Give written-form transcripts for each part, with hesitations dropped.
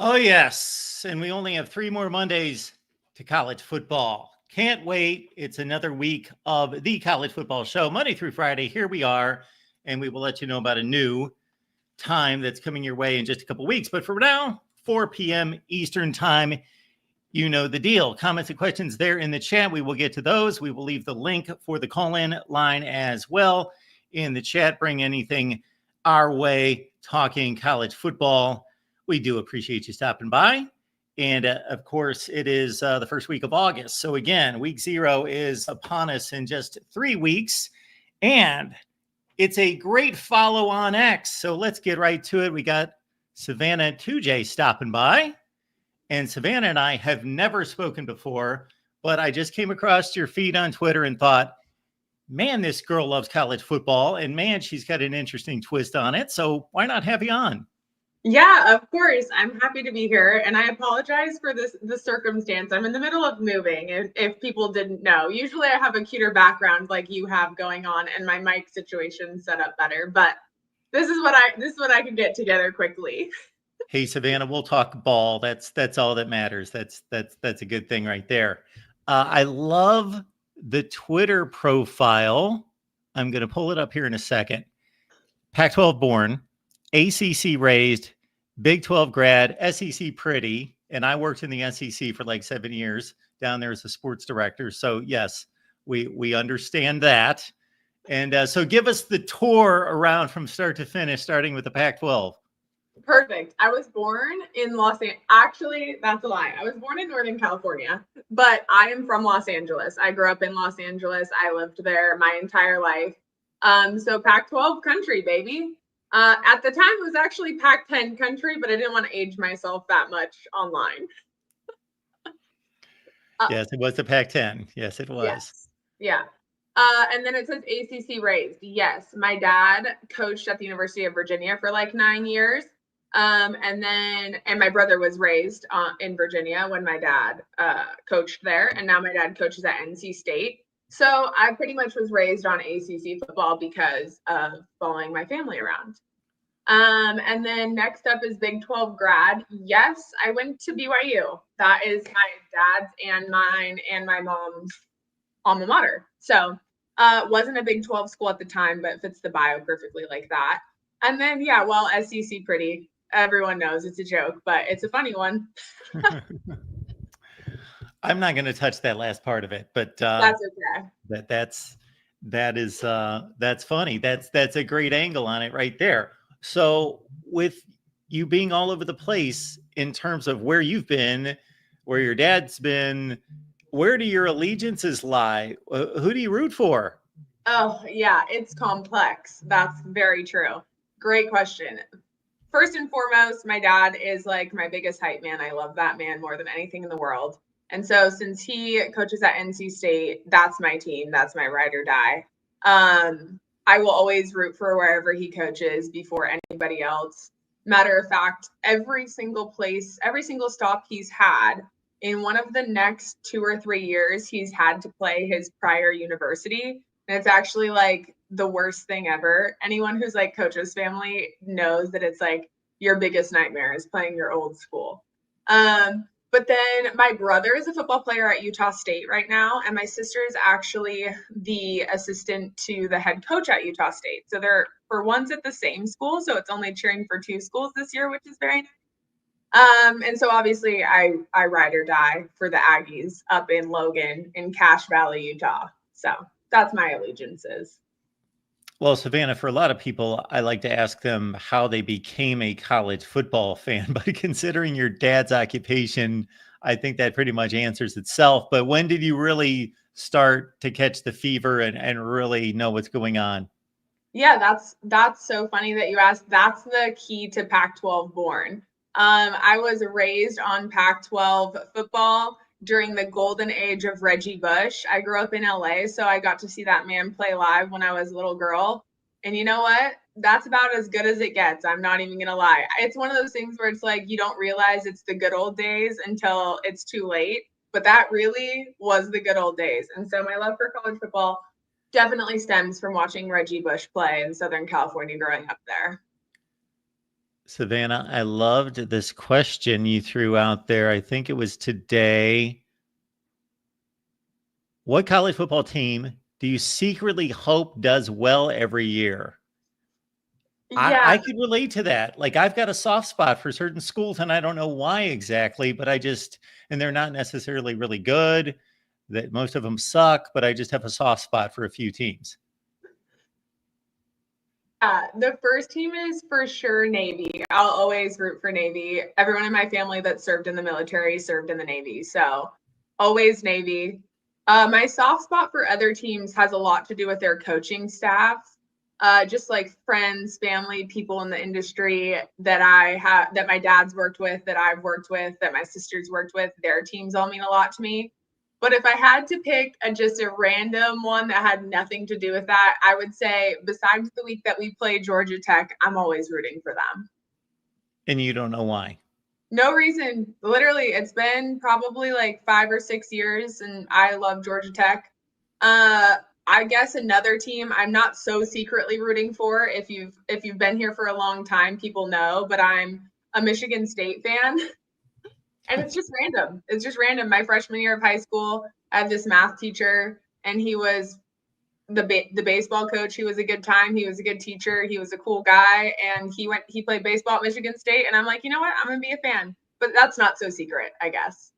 Oh, yes. And we only have 3 more Mondays to college football. Can't wait. It's another week of the college football show, Monday through Friday. Here we are. And we will let you know about a new time that's coming your way in just a couple weeks. But for now, 4 p.m. Eastern time, you know the deal. Comments and questions there in the chat. We will get to those. We will leave the link for the call-in line as well in the chat. Bring anything our way, talking college football. We do appreciate you stopping by. And of course, it is the first week of August. So again, week 0 is upon us in just 3 weeks. And it's a great follow on X. So let's get right to it. We got Savannah 2J stopping by. And Savannah and I have never spoken before, but I just came across your feed on Twitter and thought, man, this girl loves college football. And man, she's got an interesting twist on it. So why not have you on? Yeah, of course. I'm happy to be here. And I apologize for the circumstance. I'm in the middle of moving, if people didn't know. Usually I have a cuter background like you have going on and my mic situation set up better. But this is what I can get together quickly. Hey, Savannah, we'll talk ball. That's all that matters. That's a good thing right there. I love the Twitter profile. I'm going to pull it up here in a second. Pac-12 born, ACC raised, Big 12 grad, SEC pretty, and I worked in the SEC for like 7 years down there as a sports director. So yes, we understand that. And so give us the tour around from start to finish, starting with the Pac-12. Perfect. I was born in Los Angeles. Actually, that's a lie. I was born in Northern California, but I am from Los Angeles. I grew up in Los Angeles. I lived there my entire life. So Pac-12 country, baby. At the time, it was actually Pac-10 country, but I didn't want to age myself that much online. Yes, it was the Pac-10. Yes, it was. Yes. Yeah. And then it says ACC raised. Yes, my dad coached at the University of Virginia for like 9 years. And my brother was raised in Virginia when my dad coached there. And now my dad coaches at NC State. So I pretty much was raised on ACC football because of following my family around. And then next up is Big 12 grad. Yes, I went to BYU. That is my dad's and mine and my mom's alma mater. So wasn't a Big 12 school at the time, but fits the bio perfectly like that. And then, yeah, well, SEC pretty. Everyone knows it's a joke, but it's a funny one. I'm not going to touch that last part of it, but that's okay. That's funny. That's a great angle on it right there. So with you being all over the place in terms of where you've been, where your dad's been, where do your allegiances lie? Who do you root for? Oh, yeah, it's complex. That's very true. Great question. First and foremost, my dad is like my biggest hype man. I love that man more than anything in the world. And so since he coaches at NC State, that's my team. That's my ride or die. I will always root for wherever he coaches before anybody else. Matter of fact, every single stop he's had in one of the next 2 or 3 years, he's had to play his prior university. And it's actually like the worst thing ever. Anyone who's like coach's family knows that it's like your biggest nightmare is playing your old school. But then my brother is a football player at Utah State right now, and my sister is actually the assistant to the head coach at Utah State. So they're for once at the same school, so it's only cheering for 2 schools this year, which is very nice. And so obviously I ride or die for the Aggies up in Logan in Cache Valley, Utah. So that's my allegiances. Well, Savannah, for a lot of people, I like to ask them how they became a college football fan. But considering your dad's occupation, I think that pretty much answers itself. But when did you really start to catch the fever and really know what's going on? Yeah, that's so funny that you asked. That's the key to Pac-12 born. I was raised on Pac-12 football during the golden age of Reggie Bush. I grew up in LA, so I got to see that man play live when I was a little girl. And you know what? That's about as good as it gets. I'm not even going to lie. It's one of those things where it's like you don't realize it's the good old days until it's too late. But that really was the good old days. And so my love for college football definitely stems from watching Reggie Bush play in Southern California growing up there. Savannah, I loved this question you threw out there. I think it was today. What college football team do you secretly hope does well every year? Yeah, I could relate to that. Like I've got a soft spot for certain schools, and I don't know why exactly, but and they're not necessarily really good. That most of them suck, but I just have a soft spot for a few teams. the first team is for sure Navy. I'll always root for Navy. Everyone in my family that served in the military served in the Navy, so always Navy. My soft spot for other teams has a lot to do with their coaching staff. Just like friends, family, people in the industry that I have, that my dad's worked with, that I've worked with, that my sisters worked with, their teams all mean a lot to me. But if I had to pick just a random one that had nothing to do with that, I would say besides the week that we played Georgia Tech, I'm always rooting for them. And you don't know why. No reason. Literally, it's been probably like 5 or 6 years, and I love Georgia Tech. I guess another team I'm not so secretly rooting for. If you've been here for a long time, people know, but I'm a Michigan State fan. And it's just random. It's just random. My freshman year of high school, I had this math teacher, and he was the baseball coach. He was a good time. He was a good teacher. He was a cool guy, and he played baseball at Michigan State. And I'm like, you know what? I'm gonna be a fan. But that's not so secret, I guess.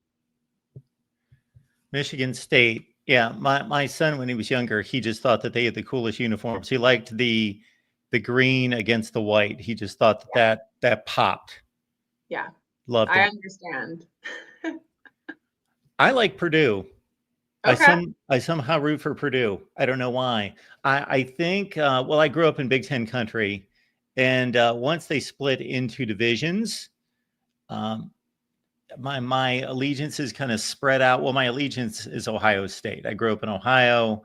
Michigan State. Yeah, my son when he was younger, he just thought that they had the coolest uniforms. He liked the green against the white. He just thought that popped. Yeah, Loved I it. understand. I like Purdue. Okay. I somehow root for Purdue. I don't know why. I think well, I grew up in Big Ten country, and once they split into divisions, um, my allegiances kind of spread out. Well, my allegiance is Ohio State. I grew up in Ohio.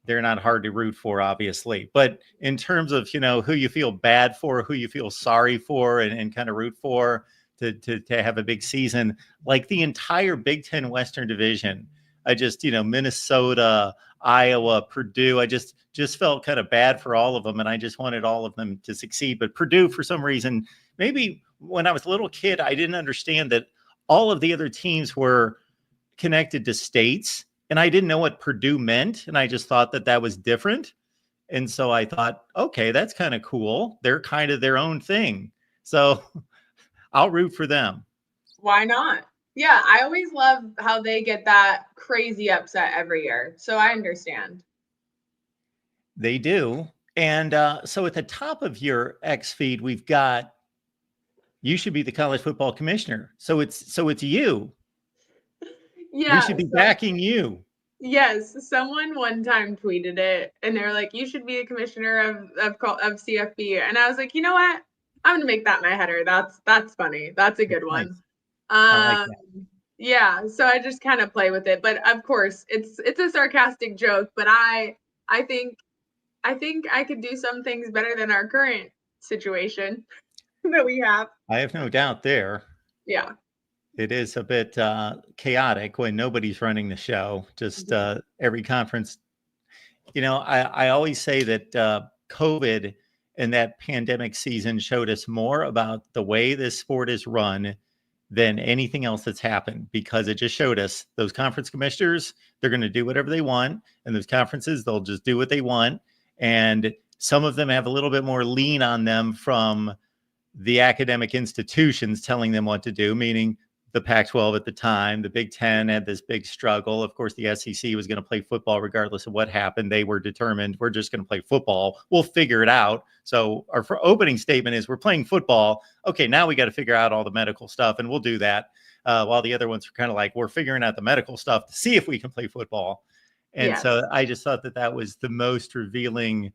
They're not hard to root for, obviously. But in terms of who you feel bad for, who you feel sorry for, and kind of root for to have a big season, like the entire Big Ten Western Division, I just Minnesota, Iowa, Purdue, I just felt kind of bad for all of them, and I just wanted all of them to succeed. But Purdue, for some reason, maybe when I was a little kid, I didn't understand that all of the other teams were connected to states, and I didn't know what Purdue meant, and I just thought that was different. And so I thought, okay, that's kind of cool. They're kind of their own thing. So I'll root for them. Why not? Yeah, I always love how they get that crazy upset every year. So I understand. They do. And so at the top of your X feed, we've got you should be the college football commissioner. So it's you. We Yeah, should be so backing you. yes, someone one time tweeted it, and they're like, "You should be a commissioner of CFB," and I was like, "You know what? I'm gonna make that my header. That's funny. That's a good one." Nice. I like Um, that. yeah, so I just kind of play with it, but of course, it's a sarcastic joke. But I think I think I could do some things better than our current situation that we have. I have no doubt there. Yeah. It is a bit chaotic when nobody's running the show. Just every conference. I always say that COVID and that pandemic season showed us more about the way this sport is run than anything else that's happened, because it just showed us those conference commissioners, they're going to do whatever they want. And those conferences, they'll just do what they want. And some of them have a little bit more lean on them from the academic institutions telling them what to do, meaning the Pac-12 at the time. The Big Ten had this big struggle. Of course, the SEC was going to play football regardless of what happened. They were determined, we're just going to play football. We'll figure it out. So our opening statement is, we're playing football. Okay, now we got to figure out all the medical stuff, and we'll do that. While the other ones were kind of like, we're figuring out the medical stuff to see if we can play football. And Yes. so I just thought that was the most revealing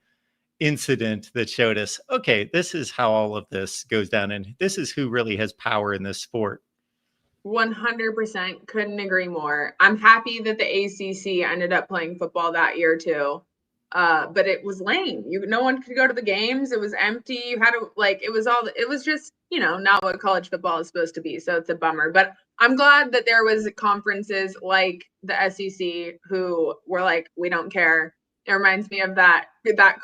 incident that showed us, okay, this is how all of this goes down, and this is who really has power in this sport. 100% couldn't agree more. I'm happy that the ACC ended up playing football that year too. But it was lame. No one could go to the games. It was empty. You had to it was just, not what college football is supposed to be. So it's a bummer, but I'm glad that there was conferences like the SEC who were like, we don't care. It reminds me of that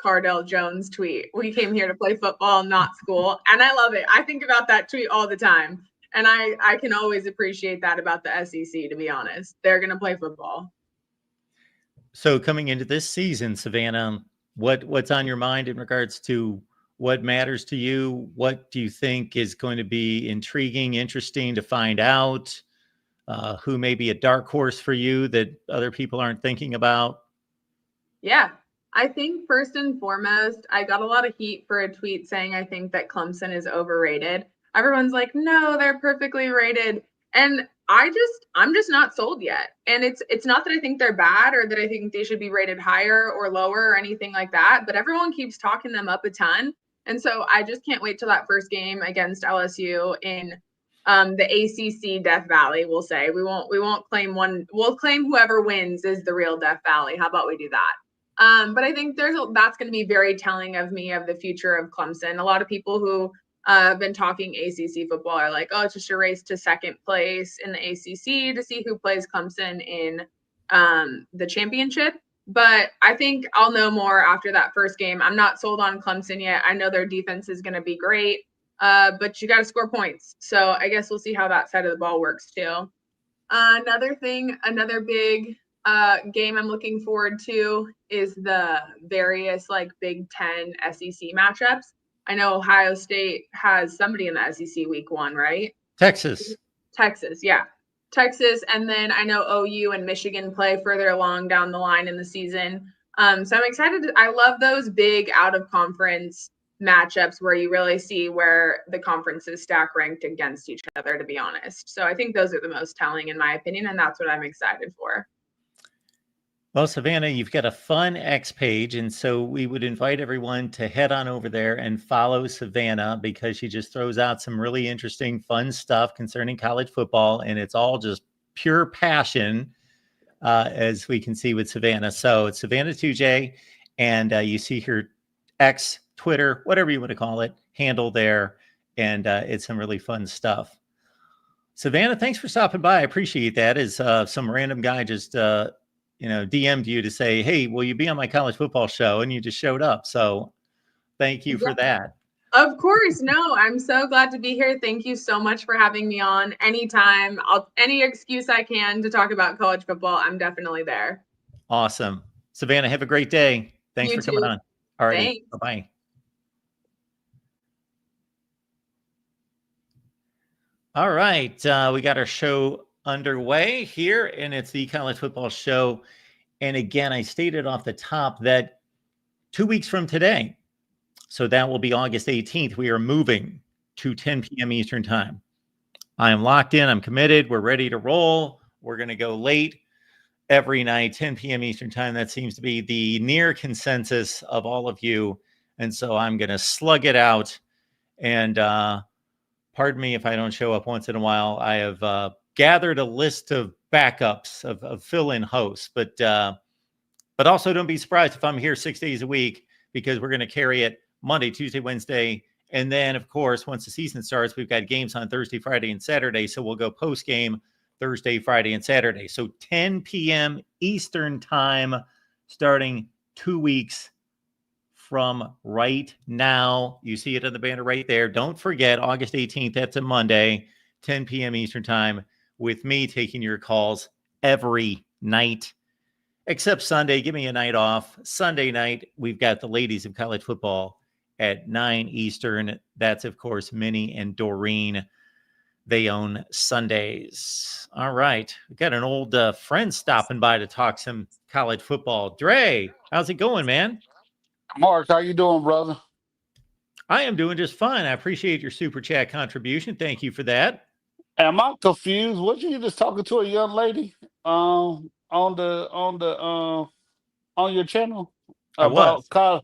Cardell Jones tweet. We came here to play football, not school. And I love it. I think about that tweet all the time. And I can always appreciate that about the SEC, to be honest. They're going to play football. So coming into this season, Savannah, what's on your mind in regards to what matters to you? What do you think is going to be intriguing, interesting to find out? Who may be a dark horse for you that other people aren't thinking about? Yeah, I think first and foremost, I got a lot of heat for a tweet saying I think that Clemson is overrated. Everyone's like, no, they're perfectly rated. And I'm just not sold yet. And it's not that I think they're bad or that I think they should be rated higher or lower or anything like that, but everyone keeps talking them up a ton. And so I just can't wait till that first game against LSU in the ACC Death Valley. We'll say we won't claim one. We'll claim whoever wins is the real Death Valley. How about we do that? But I think that's going to be very telling of me of the future of Clemson. A lot of people who have been talking ACC football are like, oh, it's just a race to second place in the ACC to see who plays Clemson in the championship. But I think I'll know more after that first game. I'm not sold on Clemson yet. I know their defense is going to be great, but you got to score points. So I guess we'll see how that side of the ball works too. Another big game I'm looking forward to is the various like Big Ten SEC matchups. I know Ohio State has somebody in the SEC week 1, right? Texas, yeah. Texas, and then I know OU and Michigan play further along down the line in the season. So I'm excited. I love those big out of conference matchups where you really see where the conferences stack ranked against each other, to be honest. So I think those are the most telling in my opinion, and that's what I'm excited for. Well, Savannah, you've got a fun X page, and so we would invite everyone to head on over there and follow Savannah because she just throws out some really interesting, fun stuff concerning college football, and it's all just pure passion, as we can see with Savannah. So it's Savannah 2J, and you see her X, Twitter, whatever you want to call it, handle there, and it's some really fun stuff. Savannah, thanks for stopping by. I appreciate that. As some random guy just DM'd you to say, hey, will you be on my college football show? And you just showed up. So thank you for that. Of course. No, I'm so glad to be here. Thank you so much for having me on anytime. Any excuse I can to talk about college football, I'm definitely there. Awesome. Savannah, have a great day. Thanks for coming on. All righty. Bye-bye. All right. We got our show underway here, and it's the College Football Show. And again, I stated off the top that 2 weeks from today, so that will be August 18th, we are moving to 10 p.m. Eastern Time. I am locked in. I'm committed. We're ready to roll. We're going to go late every night, 10 p.m. Eastern Time. That seems to be the near consensus of all of you. And so I'm going to slug it out. And pardon me if I don't show up once in a while. I have gathered a list of backups of fill-in hosts, but also don't be surprised if I'm here 6 days a week because we're going to carry it Monday, Tuesday, Wednesday, and then of course once the season starts, we've got games on Thursday, Friday, and Saturday. So we'll go post game Thursday, Friday, and Saturday. So 10 p.m. Eastern Time, starting 2 weeks from right now. You see it on the banner right there. Don't forget August 18th. That's a Monday, 10 p.m. Eastern Time, with me taking your calls every night, except Sunday. Give me a night off. Sunday night, we've got the ladies of college football at 9 Eastern. That's, of course, Minnie and Doreen. They own Sundays. All right. We've got an old friend stopping by to talk some college football. Dre, how's it going, man? Mark, how you doing, brother? I am doing just fine. I appreciate your super chat contribution. Thank you for that. Am I confused? Was you just talking to a young lady on your channel I was. about college?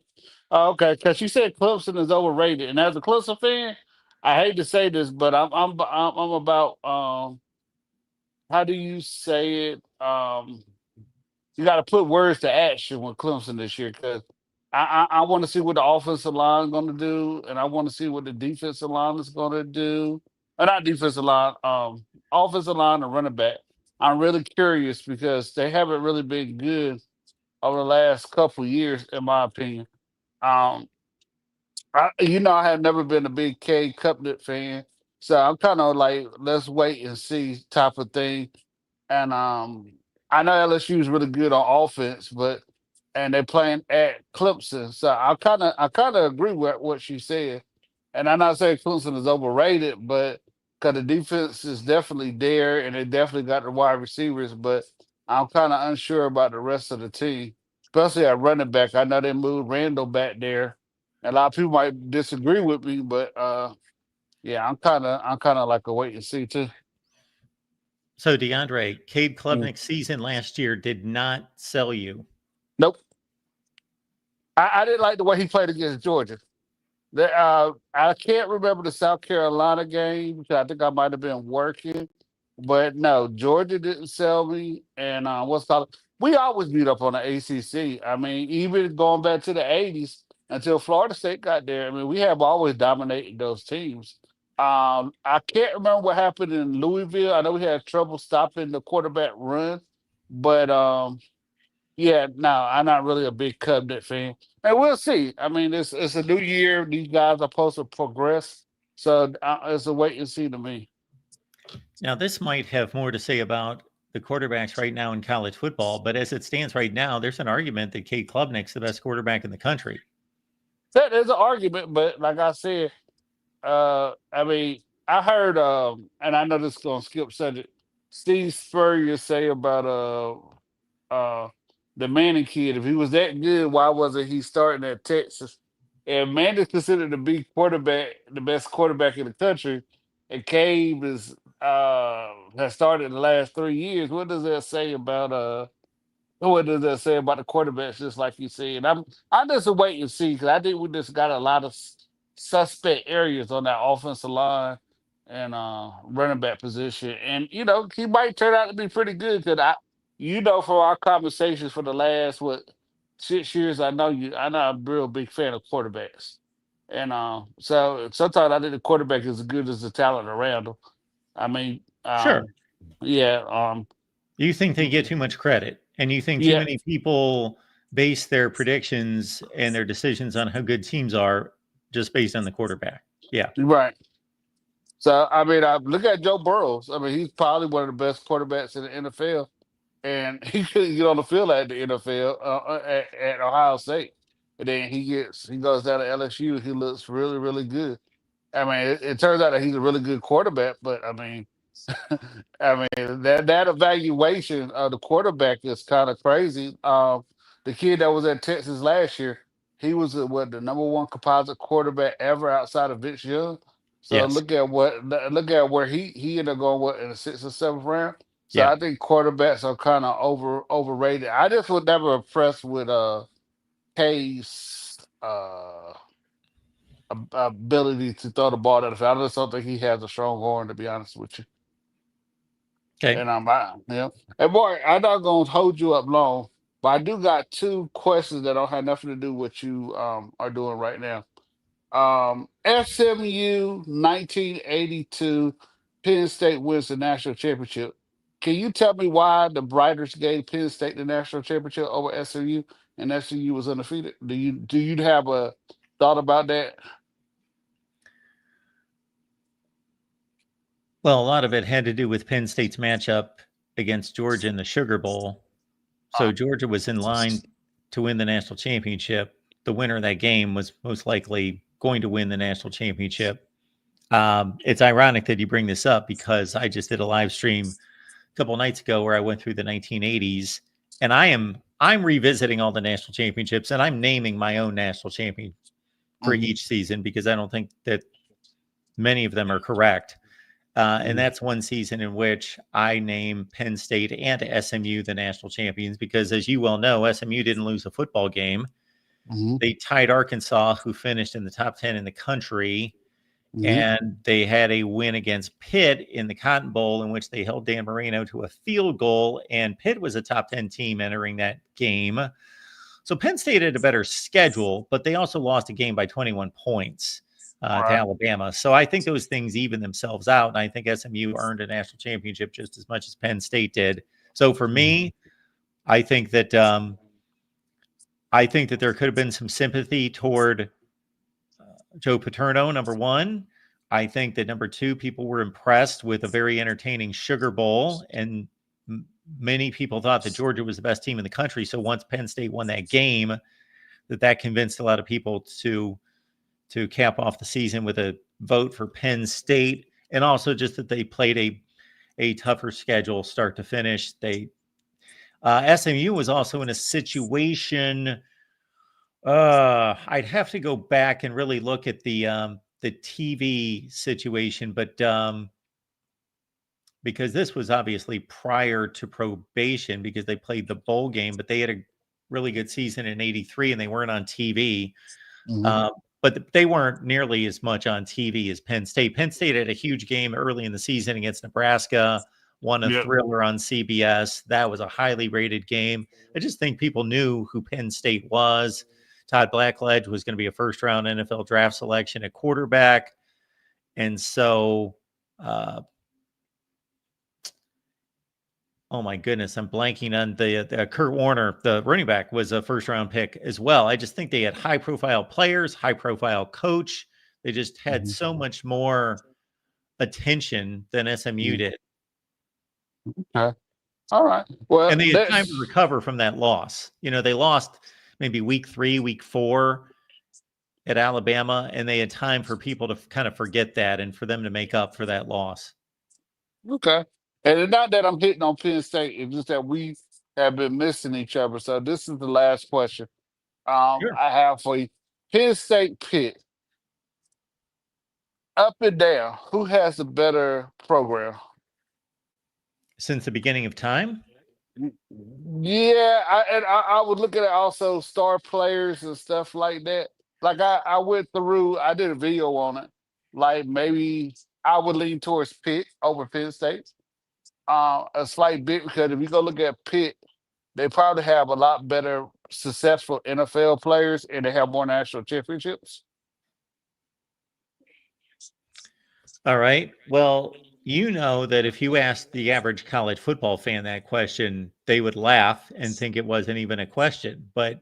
Okay, because she said Clemson is overrated, and as a Clemson fan, I hate to say this, but I'm about how do you say it? You got to put words to action with Clemson this year because I want to see what the offensive line is going to do, and I want to see what the defensive line is going to do. Not defensive line, offensive line and running back. I'm really curious because they haven't really been good over the last couple of years, in my opinion. Um, I have never been a big K Cupnet fan, so I'm kind of like, let's wait and see type of thing. And I know LSU is really good on offense, but and they're playing at Clemson, so I kind of agree with what she said. And I'm not saying Clemson is overrated, but because the defense is definitely there, and they definitely got the wide receivers, but I'm kind of unsure about the rest of the team, especially at running back. I know they moved Randall back there. A lot of people might disagree with me, but yeah, I'm kind of like a wait and see too. So, DeAndre, Cade Mm. Klubnik's season last year did not sell you. Nope. I didn't like the way he played against Georgia. I can't remember the South Carolina game because I think I might have been working, but no, Georgia didn't sell me. And what's called we always beat up on the ACC. I mean, even going back to the '80s until Florida State got there. I mean, we have always dominated those teams. I can't remember what happened in Louisville. I know we had trouble stopping the quarterback run, but yeah, no, I'm not really a big Cubnet fan. And we'll see. I mean, it's a new year. These guys are supposed to progress. So it's a wait and see to me. Now, this might have more to say about the quarterbacks right now in college football, but as it stands right now, there's an argument that Cade Klubnik's the best quarterback in the country. There's an argument, but like I said, I mean, I heard, and I know this is gonna skip subject. Steve Spurrier say about the Manning kid. If he was that good, why wasn't he starting at Texas? And Manning's considered to be the best quarterback in the country, and Cave has started the last 3 years. What does that say about what does that say about the quarterbacks? Just like you said, I'm just a wait and see because I think we just got a lot of suspect areas on that offensive line and running back position, and he might turn out to be pretty good. Because from our conversations for the last 6 years, I know I'm a real big fan of quarterbacks, and so sometimes I think the quarterback is as good as the talent around him. I mean, Sure. yeah, You think they get too much credit, and you think too yeah, many people base their predictions and their decisions on how good teams are just based on the quarterback. Yeah. right. So I mean, I look at Joe Burrows. I mean, he's probably one of the best quarterbacks in the NFL, and he couldn't get on the field at the NFL at Ohio State. And then he goes down to LSU. He looks really really good. I mean, it turns out that he's a really good quarterback, but I mean, I mean that evaluation of the quarterback is kind of crazy. The kid that was at Texas last year, he was the number one composite quarterback ever outside of Vince Young. So Yes. look at where he ended up going in the sixth or seventh round. So Yeah. I think quarterbacks are kind of overrated. I just was never impressed with K's ability to throw the ball down the field. I just don't think he has a strong arm, to be honest with you. Okay. And yeah. And boy, I'm not gonna hold you up long, but I do got two questions that don't have nothing to do with what you are doing right now. SMU 1982, Penn State wins the national championship. Can you tell me why the Writers gave Penn State the national championship over SMU, and SMU was undefeated? Do you have a thought about that? Well, a lot of it had to do with Penn State's matchup against Georgia in the Sugar Bowl. So Georgia was in line to win the national championship. The winner of that game was most likely going to win the national championship. It's ironic that you bring this up because I just did a live stream a couple nights ago where I went through the 1980s, and I'm revisiting all the national championships, and I'm naming my own national champion for Mhm, each season because I don't think that many of them are correct. And mhm, that's one season in which I name Penn State and SMU the national champions because, as you well know, SMU didn't lose a football game. mhm, They tied Arkansas, who finished in the top 10 in the country, mhm. and they had a win against Pitt in the Cotton Bowl, in which they held Dan Marino to a field goal, and Pitt was a top 10 team entering that game. So Penn State had a better schedule, but they also lost a game by 21 points to Right. Alabama. So I think those things even themselves out, and I think SMU earned a national championship just as much as Penn State did. So for Mhm, me, I think that I think that there could have been some sympathy toward Joe Paterno, number one. I think that number two, people were impressed with a very entertaining Sugar Bowl, and many people thought that Georgia was the best team in the country. So once Penn State won that game, that convinced a lot of people to cap off the season with a vote for Penn State, and also just that they played a tougher schedule start to finish. SMU was also in a situation. I'd have to go back and really look at the TV situation, but because this was obviously prior to probation, because they played the bowl game, but they had a really good season in '83 and they weren't on TV. But they weren't nearly as much on TV as Penn State. Penn State had a huge game early in the season against Nebraska, won a thriller on CBS. That was a highly rated game. I just think people knew who Penn State was. Todd Blackledge was going to be a first-round NFL draft selection at quarterback. And so, oh my goodness, I'm blanking on the Kurt Warner, the running back, was a first-round pick as well. I just think they had high-profile players, high-profile coach. They just had so much more attention than SMU did. Okay. All right. Well, and they had time to recover from that loss. They lost maybe week 3, week 4 at Alabama, and they had time for people to kind of forget that and for them to make up for that loss. Okay. And it's not that I'm hitting on Penn State, it's just that we have been missing each other. So this is the last question Sure. I have for you. Penn State Pitt, up and down, who has the better program? Since the beginning of time? Yeah, I would look at it also star players and stuff like that. Like I went through, I did a video on it. Like maybe I would lean towards Pitt over Penn State. A slight bit, because if you go look at Pitt, they probably have a lot better successful NFL players and they have more national championships. All right. Well, that if you asked the average college football fan that question, they would laugh and think it wasn't even a question. But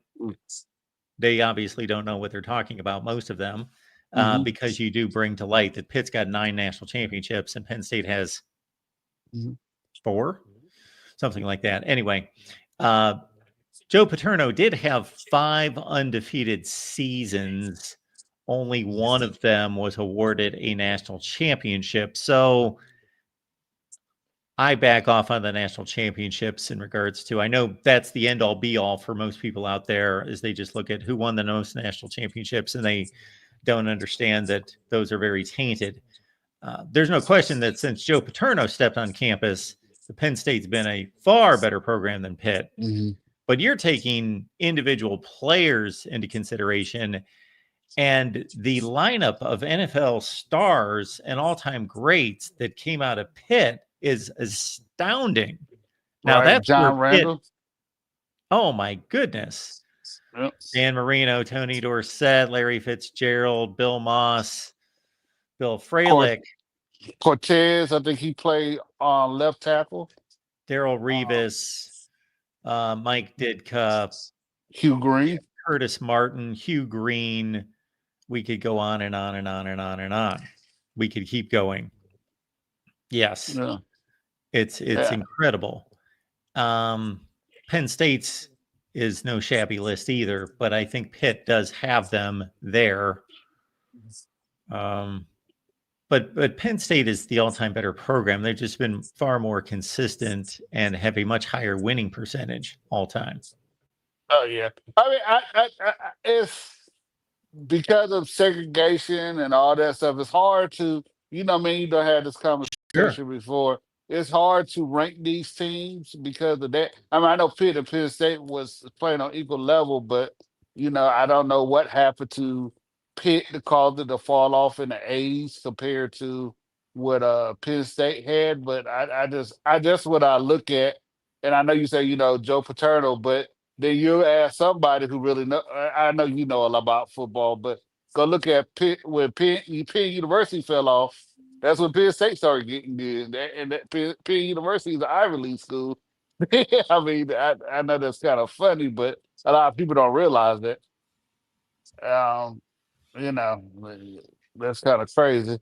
they obviously don't know what they're talking about, most of them, because you do bring to light that Pitt's got 9 national championships and Penn State has 4, something like that. Anyway, Joe Paterno did have 5 undefeated seasons. Only one of them was awarded a national championship. So I back off on the national championships in regards to, I know that's the end all be all for most people out there, is they just look at who won the most national championships and they don't understand that those are very tainted. There's no question that since Joe Paterno stepped on campus, the Penn State's been a far better program than Pitt. But you're taking individual players into consideration, and the lineup of NFL stars and all-time greats that came out of Pitt is astounding. Now that's John Randall. Oh my goodness. Yep. Dan Marino, Tony Dorsett, Larry Fitzgerald, Bill Moss, Bill Fralick. Cortez, I think he played on left tackle. Darrell Revis, Mike Ditka, Hugh Green, Curtis Martin, Hugh Green. We could go on and on and on and on and on. We could keep going. Yes. Yeah. It's incredible. Penn State's is no shabby list either, but I think Pitt does have them there. But Penn State is the all-time better program. They've just been far more consistent and have a much higher winning percentage all time. Oh yeah. I mean, I it's because of segregation and all that stuff. It's hard to, you don't have this conversation before. It's hard to rank these teams because of that. I mean, I know Pitt and Penn State was playing on equal level, but I don't know what happened to Pitt to cause it to fall off in the A's compared to what Penn State had. But I just what I look at, and I know you say Joe Paterno, but then you ask somebody who really know. I know you know a lot about football, but go look at Pitt when Penn University fell off. That's when Penn State started getting good, and that Penn University is an Ivy League school. I mean, I know that's kind of funny, but A lot of people don't realize that. Um, you know, that's kind of crazy.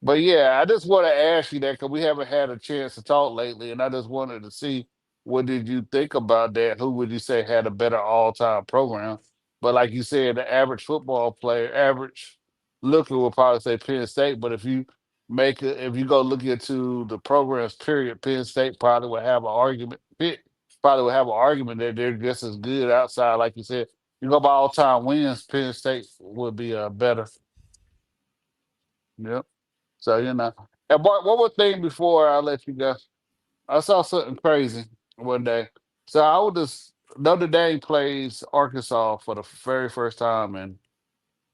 But yeah, I just want to ask you that because we haven't had a chance to talk lately, and I just wanted to see what did you think about that? Who would you say had a better all-time program? But like you said, the average football player, average looker will probably say Penn State. But if you go look into the programs, period, Penn State probably would have an argument. Pitt probably would have an argument that they're just as good outside, like you said. You go by all-time wins, Penn State would be better. Yep. So And Bart, one more thing before I let you go. I saw something crazy one day. So I was just Notre Dame plays Arkansas for the very first time in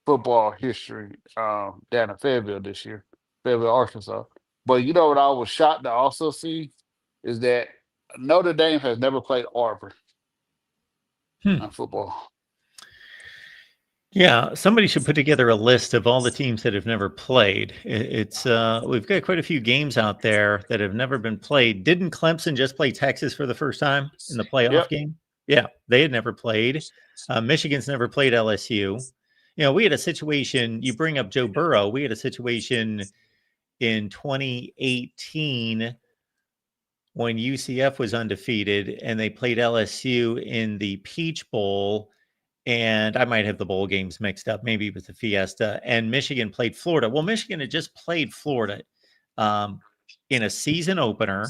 football history down in Fayetteville this year, Fayetteville, Arkansas. But you know what I was shocked to also see is that Notre Dame has never played Auburn in football. Yeah, somebody should put together a list of all the teams that have never played. It's we've got quite a few games out there that have never been played. Didn't Clemson just play Texas for the first time in the playoff Yep. game? Yeah, they had never played. Michigan's never played LSU. We had a situation. You bring up Joe Burrow. We had a situation in 2018 when UCF was undefeated and they played LSU in the Peach Bowl. And I might have the bowl games mixed up, maybe with the Fiesta. And Michigan played Florida. Well, Michigan had just played Florida in a season opener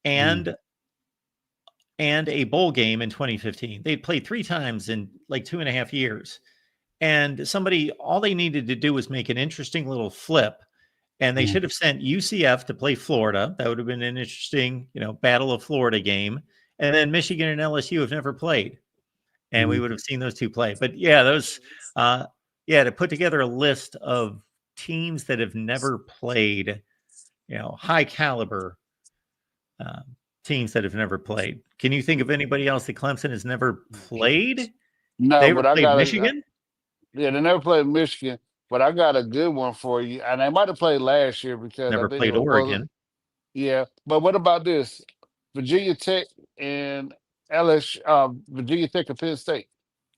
and a bowl game in 2015. They'd played 3 times in like 2.5 years. And all they needed to do was make an interesting little flip. And they should have sent UCF to play Florida. That would have been an interesting, Battle of Florida game. And then Michigan and LSU have never played. And we would have seen those two play. But yeah, to put together a list of teams that have never played, high caliber teams that have never played. Can you think of anybody else that Clemson has never played? No, They but ever I played got Michigan? Yeah, they never played Michigan, but I got a good one for you. And they might have played last year because I Never think they played were both. Oregon. Yeah, but what about this? Virginia Tech and Virginia Tech and Penn State.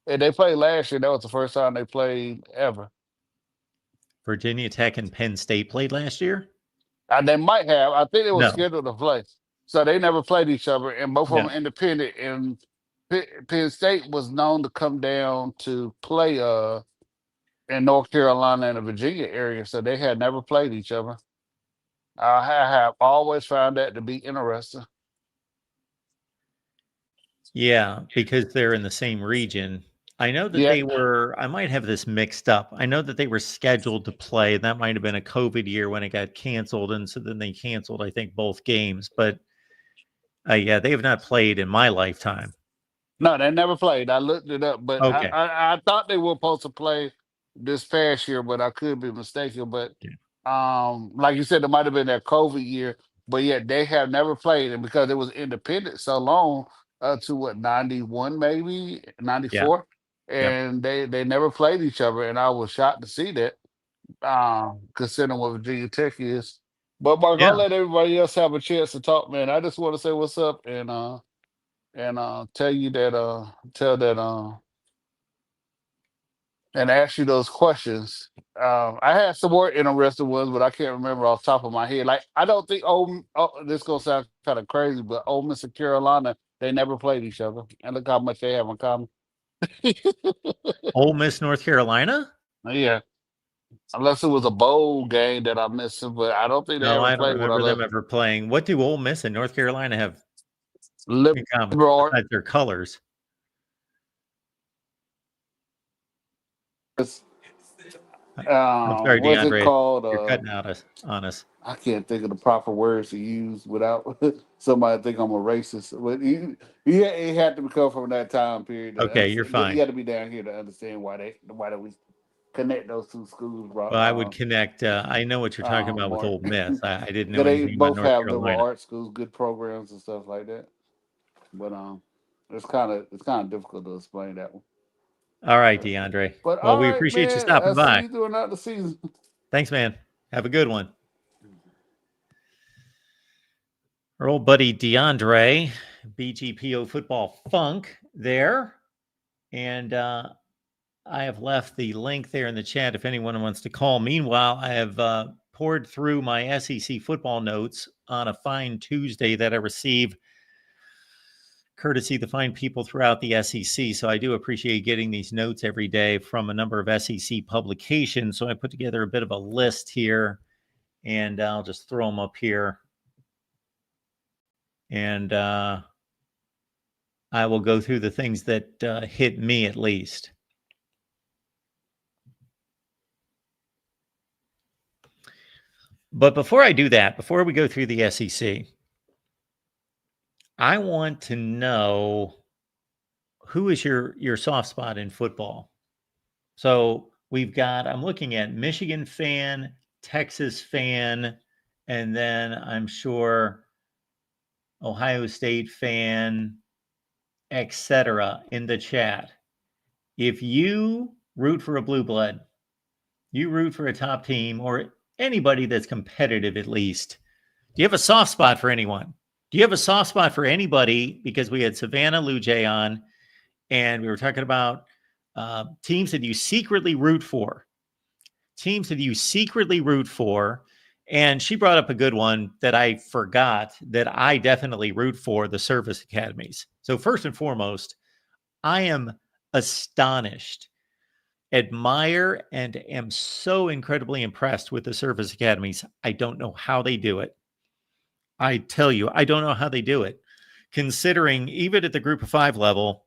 And they played last year. That was the first time they played ever. Virginia Tech and Penn State played last year? And they might have. I think they were No. scheduled to play. So they never played each other, and both of No. them independent. And Penn State was known to come down to play in North Carolina and the Virginia area, so they had never played each other. I have always found that to be interesting. Yeah, because they're in the same region. I know that Yeah, I might have this mixed up. I know that they were scheduled to play. That might have been a COVID year when it got canceled. And so then they canceled, I think, both games. But yeah, they have not played in my lifetime. no, they never played. I looked it up, but Okay. I thought they were supposed to play this past year, but I could be mistaken. But like you said, it might have been that COVID year, but yeah, they have never played, and because it was independent so long, to what 91 maybe Yeah. 94, Yep. and they never played each other, and I was shocked to see that, considering what Virginia Tech is. But Mark, Yeah. I'll let everybody else have a chance to talk, man. I just want to say what's up and tell you that tell that and ask you those questions. I had some more interesting ones, but I can't remember off the top of my head. Like I don't think this gonna sound kind of crazy, but Ole Miss and Carolina, they never played each other. And look how much they have in common. Ole Miss, North Carolina? Yeah. Unless it was a bowl game that I'm missing, but I don't think they No, ever I don't played one remember of them ever playing. What do Ole Miss and North Carolina have in common liberal besides their colors? arts. I'm sorry, What's it DeAndre. called? You're cutting on us. I can't think of the proper words to use without somebody think I'm a racist. But he had to come from that time period. To Okay, you're understand. You fine. got to be down here to understand why we connect those two schools, Well, I would connect. I know what you're talking about with Mark. Ole Miss. I didn't know Because they anything about both North have liberal Carolina. arts schools, good programs and stuff like that. But it's kind of difficult to explain that one. All right, DeAndre. But Well, all we right, appreciate you man. stopping I'll see by. you doing that the season. Thanks, man. Have a good one. Our old buddy DeAndre, BGPO Football Funk there. And I have left the link there in the chat if anyone wants to call. Meanwhile, I have poured through my SEC football notes on a fine Tuesday that I receive courtesy the fine people throughout the SEC. So I do appreciate getting these notes every day from a number of SEC publications. So I put together a bit of a list here, and I'll just throw them up here. And I will go through the things that hit me at least. But before I do that, before we go through the SEC, I want to know who is your soft spot in football. So we've got, I'm looking at Michigan fan, Texas fan, and then I'm sure Ohio State fan, etc. in the chat. If you root for a blue blood, you root for a top team or anybody that's competitive at least, do you have a soft spot for anyone? Do you have a soft spot for anybody? Because we had Savannah Luce on, and we were talking about teams that you secretly root for. Teams that you secretly root for. And she brought up a good one that I forgot that I definitely root for, the service academies. So first and foremost, I am astonished, admire, and am so incredibly impressed with the service academies. I don't know how they do it. I tell you, I don't know how they do it. Considering even at the group of 5 level,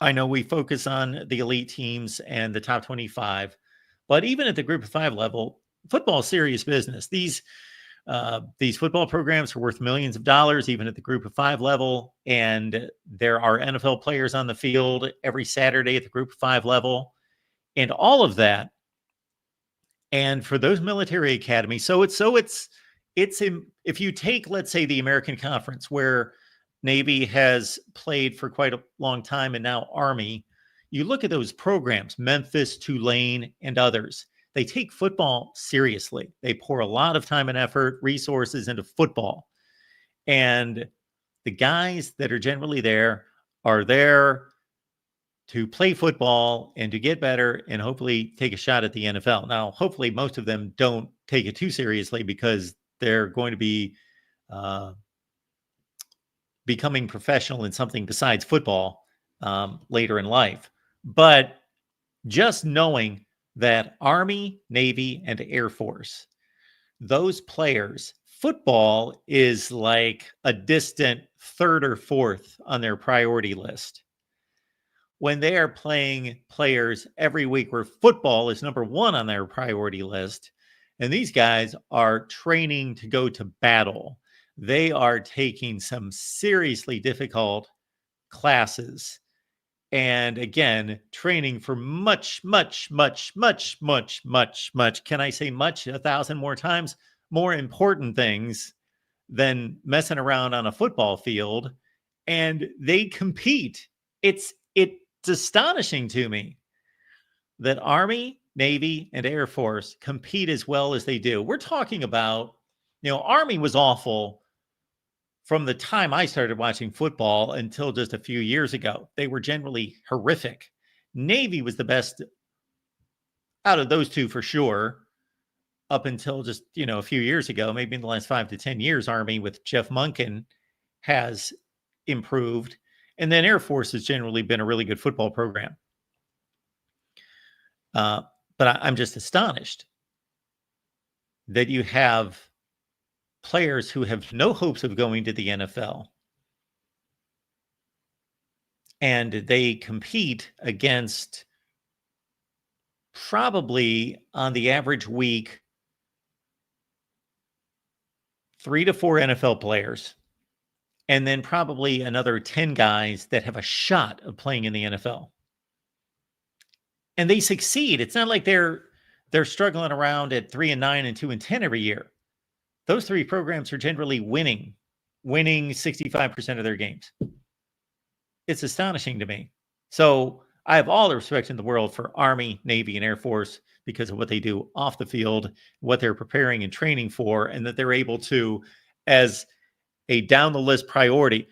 I know we focus on the elite teams and the top 25, but even at the group of 5 level, football is serious business. These football programs are worth millions of dollars, even at the group of 5 level. And there are NFL players on the field every Saturday at the group of 5 level, and all of that. And for those military academies, if you take, let's say, the American Conference, where Navy has played for quite a long time and now Army, you look at those programs, Memphis, Tulane, and others, they take football seriously. They pour a lot of time and effort, resources into football. And the guys that are generally there are there to play football and to get better and hopefully take a shot at the NFL. Now, hopefully most of them don't take it too seriously because they're going to be becoming professional in something besides football later in life. But just knowing that Army, Navy, and Air Force, those players, football is like a distant 3rd or 4th on their priority list. When they are playing players every week where football is number 1 on their priority list, and these guys are training to go to battle. They are taking some seriously difficult classes. And again, training for much, can I say much 1,000 more times, more important things than messing around on a football field. And they compete. It's astonishing to me that Army, Navy, and Air Force compete as well as they do. We're talking about, Army was awful from the time I started watching football until just a few years ago. They were generally horrific. Navy was the best out of those two for sure, up until just, a few years ago. Maybe in the last 5 to 10 years, Army with Jeff Monken has improved. And then Air Force has generally been a really good football program. But I'm just astonished that you have players who have no hopes of going to the NFL, and they compete against probably on the average week 3 to 4 NFL players, and then probably another 10 guys that have a shot of playing in the NFL. And they succeed. It's not like they're struggling around at 3-9 and 2-10 every year. Those 3 programs are generally winning 65% of their games. It's astonishing to me. So I have all the respect in the world for Army, Navy, and Air Force because of what they do off the field, what they're preparing and training for, and that they're able to, as a down the list priority,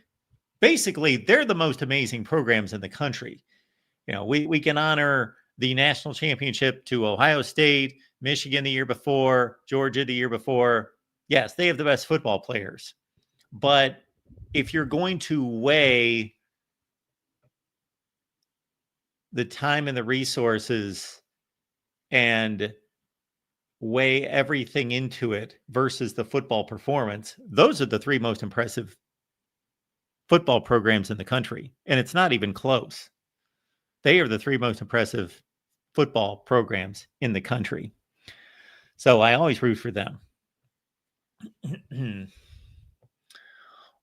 basically, they're the most amazing programs in the country. We can honor the national championship to Ohio State, Michigan the year before, Georgia the year before. Yes, they have the best football players. But if you're going to weigh the time and the resources and weigh everything into it versus the football performance, those are the three most impressive football programs in the country. And it's not even close. They are the three most impressive football programs in the country. So I always root for them.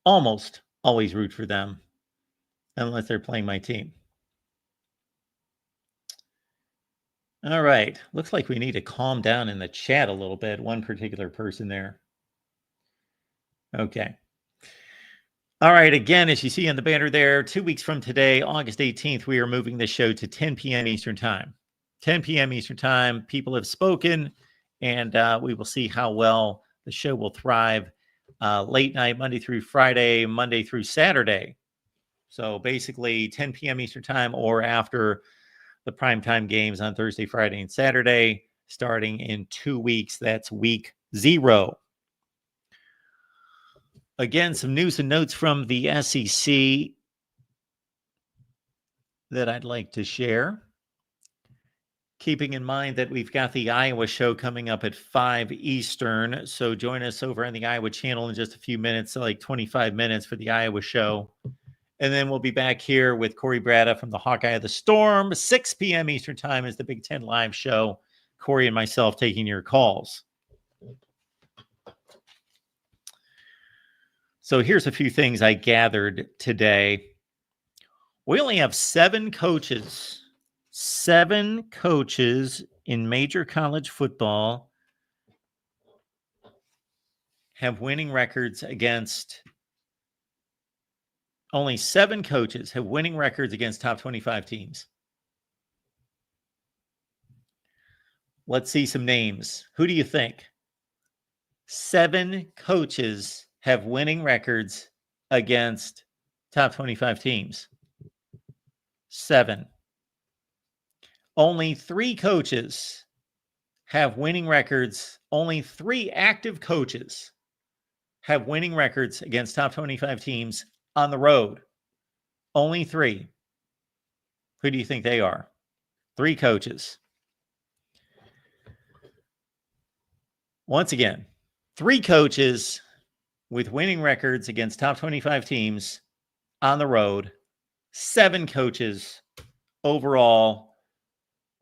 Almost always root for them unless they're playing my team. All right. Looks like we need to calm down in the chat a little bit. One particular person there. Okay. All right. Again, as you see on the banner there, 2 weeks from today, August 18th, we are moving the show to 10 p.m. Eastern Time. 10 p.m. Eastern Time. People have spoken, and we will see how well the show will thrive late night, Monday through Friday, Monday through Saturday. So basically 10 p.m. Eastern Time or after the primetime games on Thursday, Friday, and Saturday, starting in 2 weeks. That's week 0. Again, some news and notes from the SEC that I'd like to share. Keeping in mind that we've got the Iowa show coming up at 5 Eastern. So join us over on the Iowa channel in just a few minutes, like 25 minutes for the Iowa show. And then we'll be back here with Corey Bratta from the Hawkeye of the Storm. 6 p.m. Eastern Time is the Big Ten Live show. Corey and myself taking your calls. So here's a few things I gathered today. We only have 7 coaches. 7 coaches in major college football have winning records against... Only 7 coaches have winning records against top 25 teams. Let's see some names. Who do you think? 7 coaches have winning records against top 25 teams. 7. Only 3 coaches have winning records. Only 3 active coaches have winning records against top 25 teams on the road. Only 3. Who do you think they are? 3 coaches. Once again, 3 coaches with winning records against top 25 teams on the road. 7 coaches overall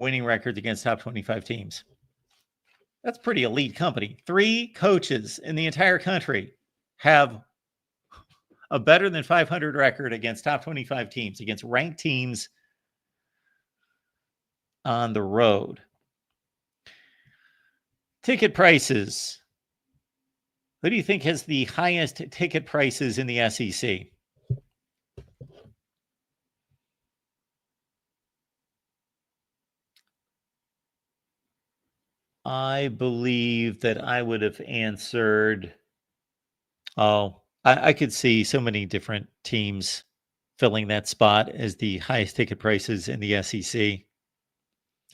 winning records against top 25 teams. That's pretty elite company. 3 coaches in the entire country have a better than 500 record against top 25 teams, against ranked teams on the road. Ticket prices. Who do you think has the highest ticket prices in the SEC? I believe that I would have answered, I could see so many different teams filling that spot as the highest ticket prices in the SEC.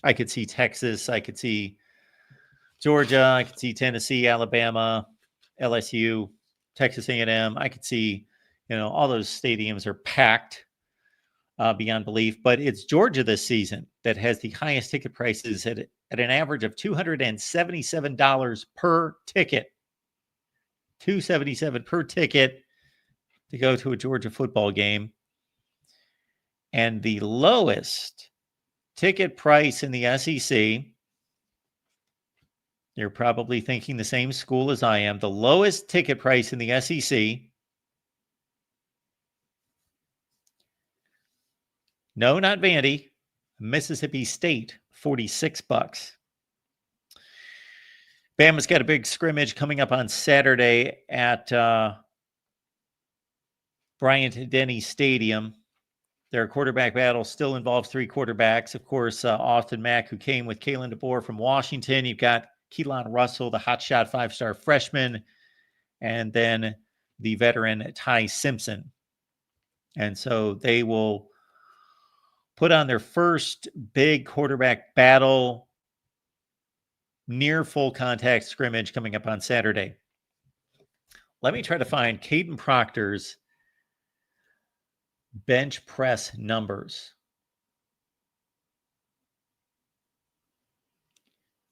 I could see Texas. I could see Georgia. I could see Tennessee, Alabama, LSU, Texas A&M. I could see, all those stadiums are packed beyond belief. But it's Georgia this season that has the highest ticket prices at an average of $277 per ticket. $277 per ticket to go to a Georgia football game. And the lowest ticket price in the SEC, you're probably thinking the same school as I am. The lowest ticket price in the SEC, no, not Vandy, Mississippi State, $46. Bama's got a big scrimmage coming up on Saturday at Bryant-Denny Stadium. Their quarterback battle still involves 3 quarterbacks. Of course, Austin Mack, who came with Kalen DeBoer from Washington. You've got Keelan Russell, the hotshot 5-star freshman, and then the veteran Ty Simpson. And so they will put on their first big quarterback battle, near full contact scrimmage coming up on Saturday. Let me try to find Caden Proctor's bench press numbers.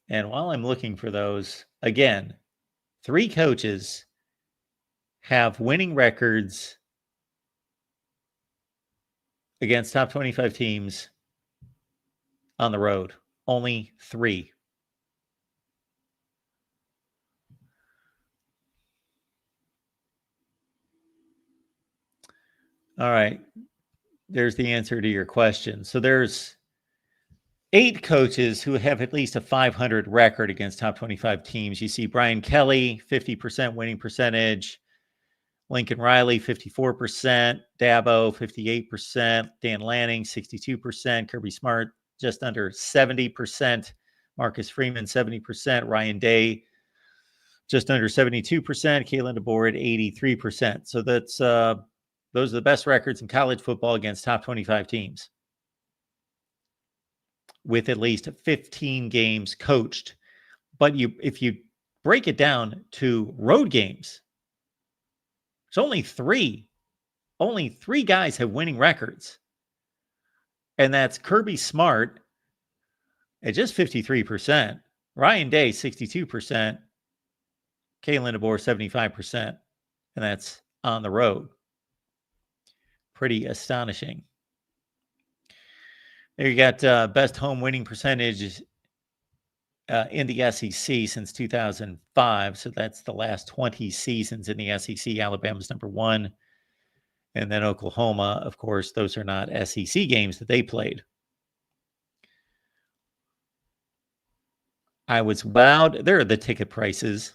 And while I'm looking for those, again, 3 coaches have winning records against top 25 teams on the road. Only 3. All right. There's the answer to your question. So there's 8 coaches who have at least a 500 record against top 25 teams. You see Brian Kelly, 50% winning percentage. Lincoln Riley, 54%. Dabo, 58%. Dan Lanning, 62%. Kirby Smart, just under 70%. Marcus Freeman, 70%. Ryan Day, just under 72%. Kalen DeBoer at 83%. So that's those are the best records in college football against top 25 teams, with at least 15 games coached. But if you break it down to road games, there's only 3. Only 3 guys have winning records. And that's Kirby Smart at just 53%, Ryan Day, 62%, Kalen DeBoer, 75%. And that's on the road. Pretty astonishing. There you got best home winning percentage in the SEC since 2005. So that's the last 20 seasons in the SEC. Alabama's number 1. And then Oklahoma, of course, those are not SEC games that they played. I was wowed. There are the ticket prices.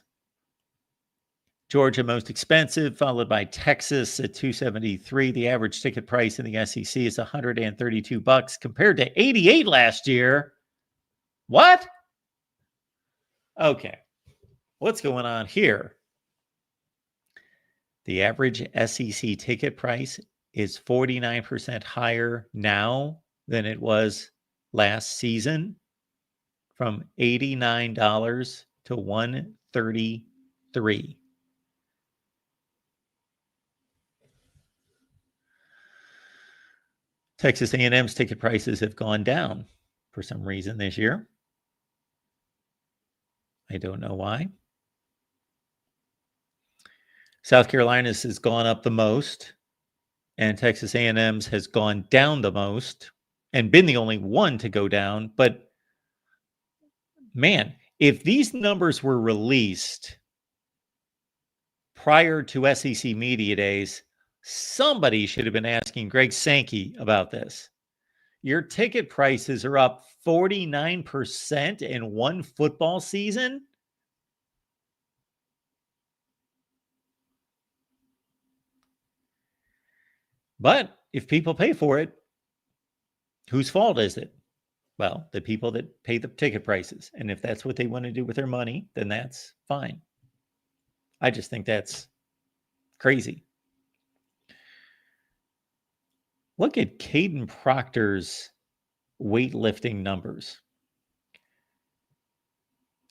Georgia most expensive, followed by Texas at $273. The average ticket price in the SEC is $132 compared to $88 last year. What? Okay. What's going on here? The average SEC ticket price is 49% higher now than it was last season, from $89 to $133. Texas A&M's ticket prices have gone down for some reason this year. I don't know why. South Carolina's has gone up the most, and Texas A&M's has gone down the most, and been the only one to go down. But man, if these numbers were released prior to SEC Media Days, somebody should have been asking Greg Sankey about this. Your ticket prices are up 49% in one football season. But if people pay for it, whose fault is it? Well, the people that pay the ticket prices. And if that's what they want to do with their money, then that's fine. I just think that's crazy. Look at Caden Proctor's weightlifting numbers.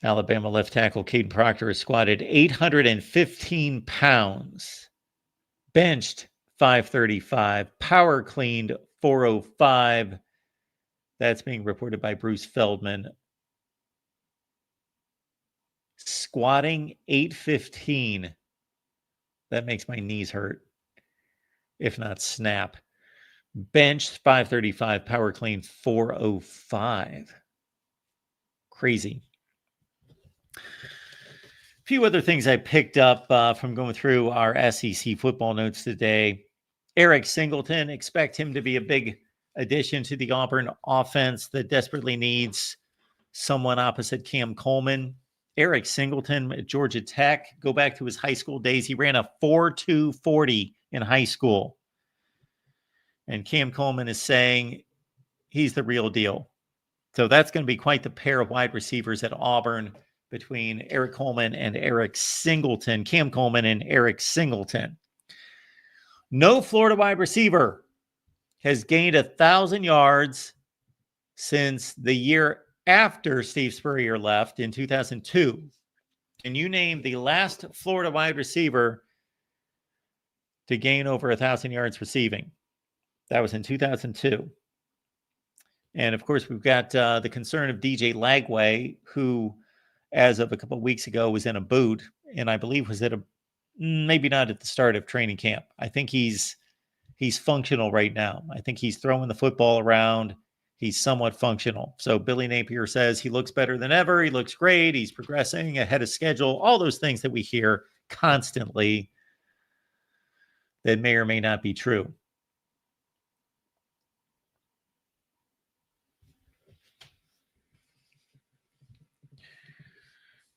Alabama left tackle Caden Proctor has squatted 815 pounds, benched 535, power cleaned 405. That's being reported by Bruce Feldman. Squatting 815. That makes my knees hurt, if not snap. Benched 535, power clean 405. Crazy. A few other things I picked up from going through our SEC football notes today. Eric Singleton, expect him to be a big addition to the Auburn offense that desperately needs someone opposite Cam Coleman. Eric Singleton at Georgia Tech, go back to his high school days. He ran a 4.2 40 in high school. And Cam Coleman is saying he's the real deal. So that's going to be quite the pair of wide receivers at Auburn between Eric Coleman and Eric Singleton. Cam Coleman and Eric Singleton. No Florida wide receiver has gained 1,000 yards since the year after Steve Spurrier left in 2002. Can you name the last Florida wide receiver to gain over 1,000 yards receiving? That was in 2002. And of course, we've got the concern of DJ Lagway, who, as of a couple of weeks ago, was in a boot, and I believe was at maybe not at the start of training camp. I think he's functional right now. I think he's throwing the football around. He's somewhat functional. So Billy Napier says he looks better than ever. He looks great. He's progressing ahead of schedule. All those things that we hear constantly that may or may not be true.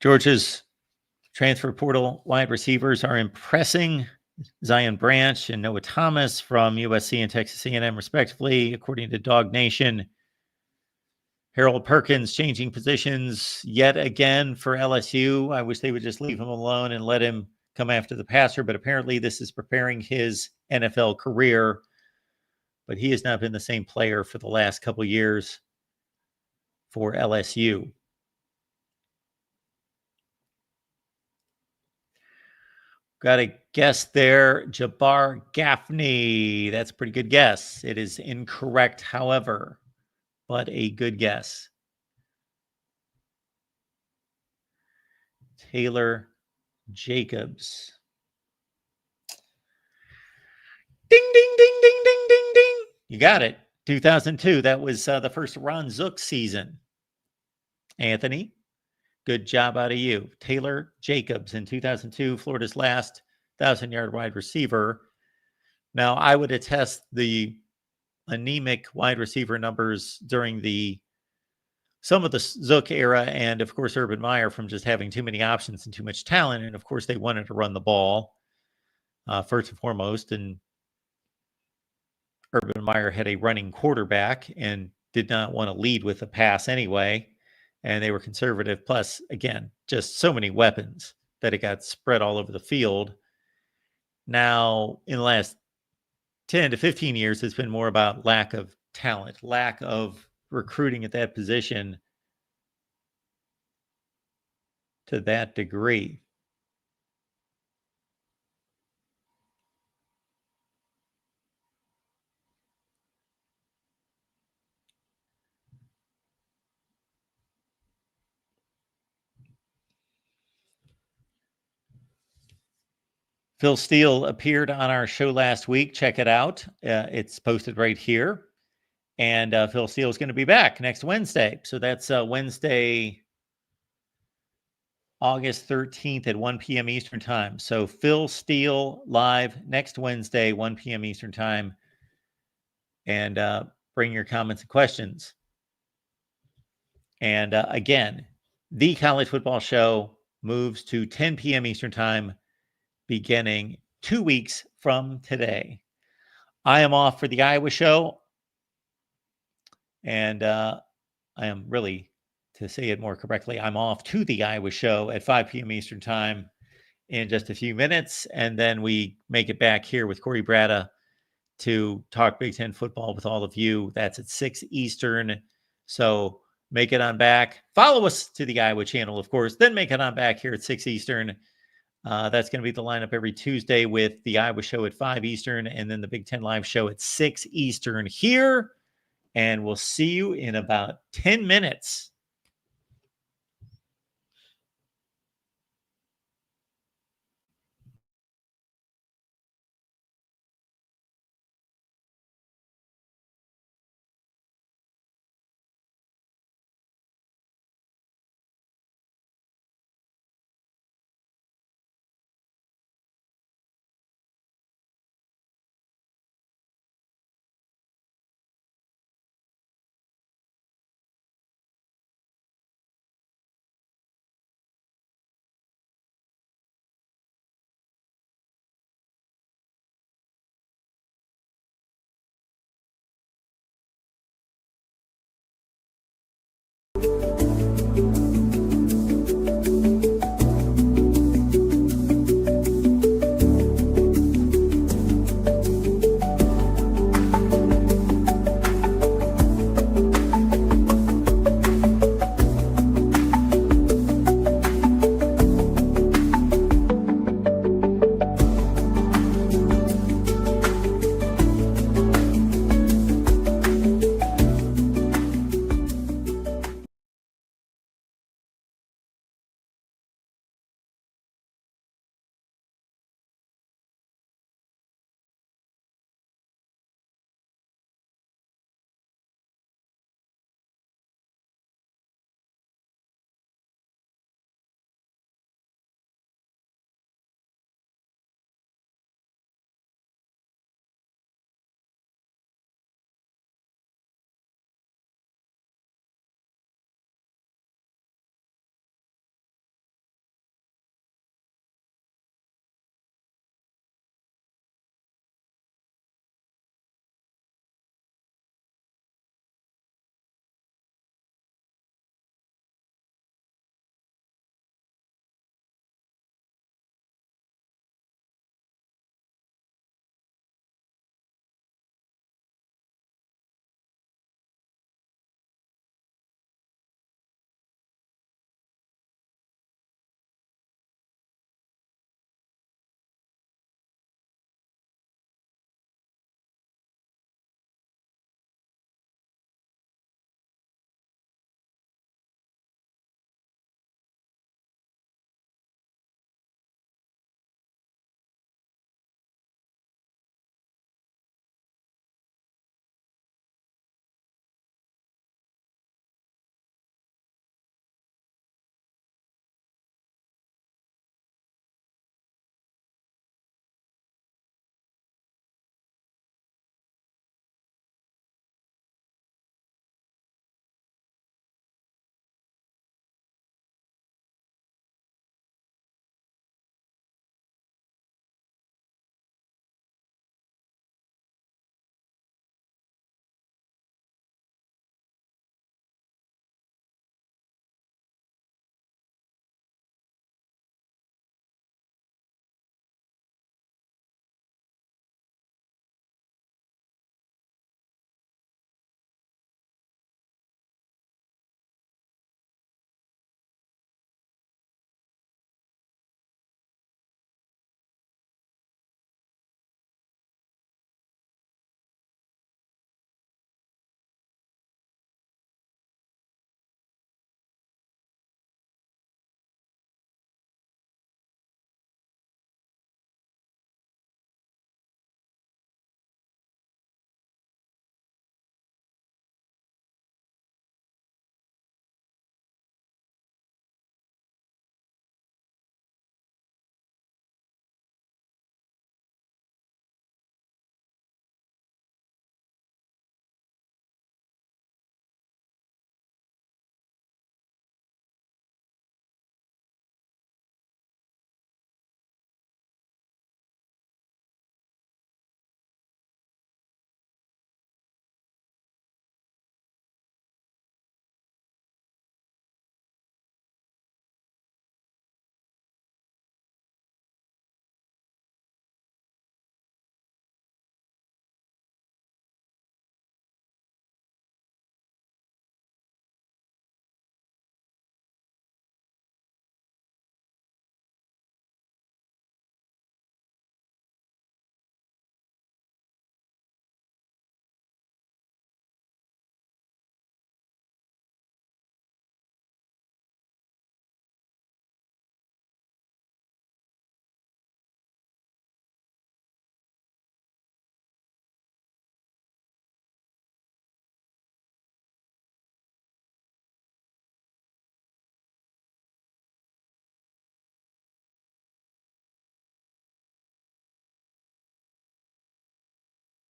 Georgia's transfer portal wide receivers are impressing. Zion Branch and Noah Thomas from USC and Texas A&M, respectively, according to Dog Nation. Harold Perkins changing positions yet again for LSU. I wish they would just leave him alone and let him come after the passer, but apparently this is preparing his NFL career. But he has not been the same player for the last couple of years for LSU. Got a guess there, Jabbar Gaffney. That's a pretty good guess. It is incorrect, however, but a good guess. Taylor Jacobs. Ding, ding, ding, ding, ding, ding, ding. You got it. 2002. That was the first Ron Zook season. Anthony, good job out of you. Taylor Jacobs in 2002, Florida's last 1,000-yard wide receiver. Now, I would attest the anemic wide receiver numbers during some of the Zook era, and of course Urban Meyer, from just having too many options and too much talent. And of course they wanted to run the ball first and foremost, and Urban Meyer had a running quarterback and did not want to lead with a pass anyway, and they were conservative. Plus, again, just so many weapons that it got spread all over the field. Now, in the last 10 to 15 years, it's been more about lack of talent, lack of recruiting at that position to that degree. Phil Steele appeared on our show last week. Check it out. It's posted right here. And Phil Steele is going to be back next Wednesday. So that's Wednesday, August 13th at 1 p.m. Eastern Time. So Phil Steele live next Wednesday, 1 p.m. Eastern Time. And bring your comments and questions. And again, the College Football Show moves to 10 p.m. Eastern Time beginning 2 weeks from today. I am off for the Iowa show. And I am really, to say it more correctly, I'm off to the Iowa show at 5 p.m. Eastern Time in just a few minutes. And then we make it back here with Corey Bratta to talk Big Ten football with all of you. That's at 6 Eastern. So make it on back. Follow us to the Iowa channel, of course. Then make it on back here at 6 Eastern. That's going to be the lineup every Tuesday with the Iowa show at 5 Eastern and then the Big Ten Live show at 6 Eastern here. And we'll see you in about 10 minutes.